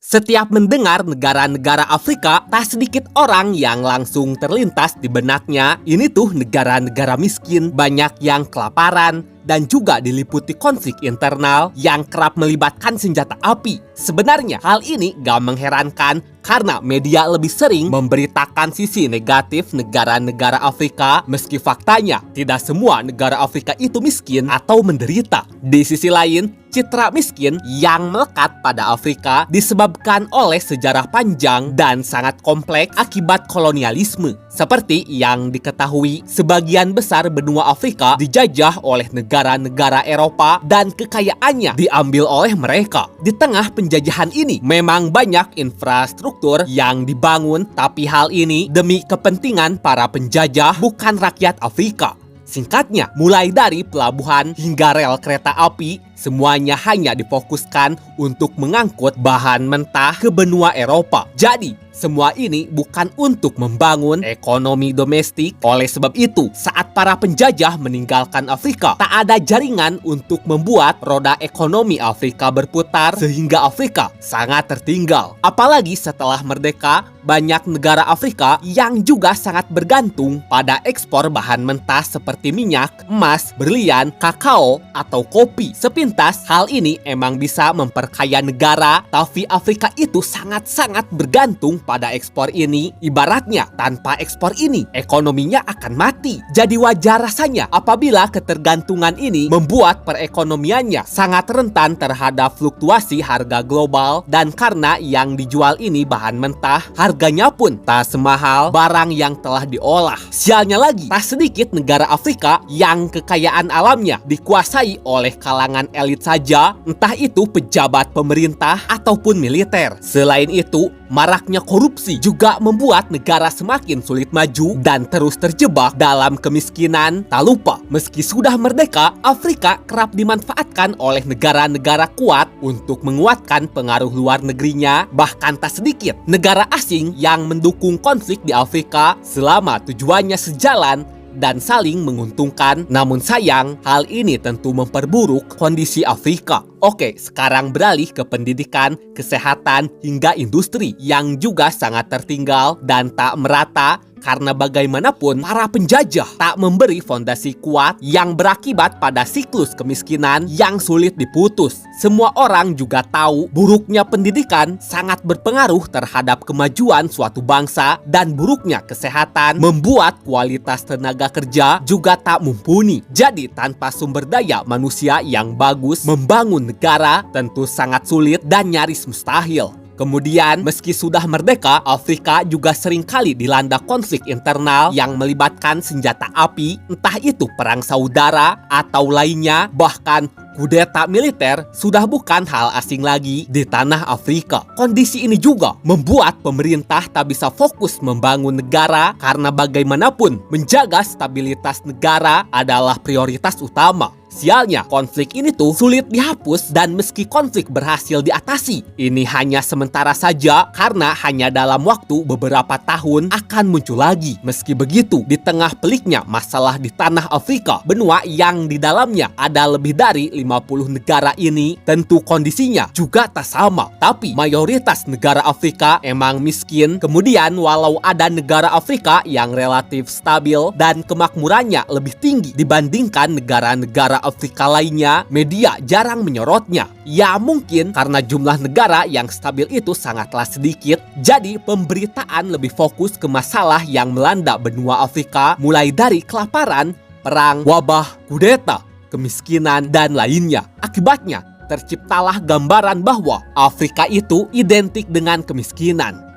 Setiap mendengar negara-negara Afrika, tak sedikit orang yang langsung terlintas di benaknya. Ini tuh negara-negara miskin, banyak yang kelaparan, dan juga diliputi konflik internal yang kerap melibatkan senjata api. Sebenarnya hal ini gak mengherankan karena media lebih sering memberitakan sisi negatif negara-negara Afrika, meski faktanya tidak semua negara Afrika itu miskin atau menderita. Di sisi lain, citra miskin yang melekat pada Afrika disebabkan oleh sejarah panjang dan sangat kompleks akibat kolonialisme. Seperti yang diketahui, sebagian besar benua Afrika dijajah oleh negara-negara Eropa dan kekayaannya diambil oleh mereka. Di tengah penjajahan ini, memang banyak infrastruktur yang dibangun, tapi hal ini demi kepentingan para penjajah, bukan rakyat Afrika. Singkatnya, mulai dari pelabuhan hingga rel kereta api, semuanya hanya difokuskan untuk mengangkut bahan mentah ke benua Eropa. Jadi, semua ini bukan untuk membangun ekonomi domestik. Oleh sebab itu, saat para penjajah meninggalkan Afrika, tak ada jaringan untuk membuat roda ekonomi Afrika berputar, sehingga Afrika sangat tertinggal. Apalagi setelah merdeka, banyak negara Afrika yang juga sangat bergantung pada ekspor bahan mentah seperti minyak, emas, berlian, kakao, atau kopi. Sepintas, hal ini emang bisa memperkaya negara, tapi Afrika itu sangat-sangat bergantung pada ekspor ini. Ibaratnya, tanpa ekspor ini, ekonominya akan mati. Jadi wajar rasanya apabila ketergantungan ini membuat perekonomiannya sangat rentan terhadap fluktuasi harga global, dan karena yang dijual ini bahan mentah, harganya pun tak semahal barang yang telah diolah. Sialnya lagi, tak sedikit negara Afrika yang kekayaan alamnya dikuasai oleh kalangan elit saja, entah itu pejabat pemerintah ataupun militer. Selain itu, maraknya korupsi juga membuat negara semakin sulit maju dan terus terjebak dalam kemiskinan. Tak lupa, meski sudah merdeka, Afrika kerap dimanfaatkan oleh negara-negara kuat untuk menguatkan pengaruh luar negerinya. Bahkan tak sedikit negara asing yang mendukung konflik di Afrika selama tujuannya sejalan dan saling menguntungkan. Namun sayang, hal ini tentu memperburuk kondisi Afrika. Oke, sekarang beralih ke pendidikan, kesehatan, hingga industri yang juga sangat tertinggal dan tak merata. Karena bagaimanapun, para penjajah tak memberi fondasi kuat yang berakibat pada siklus kemiskinan yang sulit diputus. Semua orang juga tahu buruknya pendidikan sangat berpengaruh terhadap kemajuan suatu bangsa, dan buruknya kesehatan membuat kualitas tenaga kerja juga tak mumpuni. Jadi tanpa sumber daya manusia yang bagus, membangun negara tentu sangat sulit dan nyaris mustahil. Kemudian, meski sudah merdeka, Afrika juga seringkali dilanda konflik internal yang melibatkan senjata api, entah itu perang saudara atau lainnya. Bahkan, kudeta militer sudah bukan hal asing lagi di tanah Afrika. Kondisi ini juga membuat pemerintah tak bisa fokus membangun negara, karena bagaimanapun menjaga stabilitas negara adalah prioritas utama. Sialnya, konflik ini tuh sulit dihapus, dan meski konflik berhasil diatasi, ini hanya sementara saja karena hanya dalam waktu beberapa tahun akan muncul lagi. Meski begitu, di tengah peliknya masalah di tanah Afrika, benua yang di dalamnya ada lebih dari 50 negara ini, tentu kondisinya juga tak sama. Tapi mayoritas negara Afrika emang miskin. Kemudian walau ada negara Afrika yang relatif stabil dan kemakmurannya lebih tinggi dibandingkan negara-negara Afrika lainnya, media jarang menyorotnya. Ya mungkin karena jumlah negara yang stabil itu sangatlah sedikit, jadi pemberitaan lebih fokus ke masalah yang melanda benua Afrika, mulai dari kelaparan, perang, wabah, kudeta, kemiskinan, dan lainnya. Akibatnya, terciptalah gambaran bahwa Afrika itu identik dengan kemiskinan.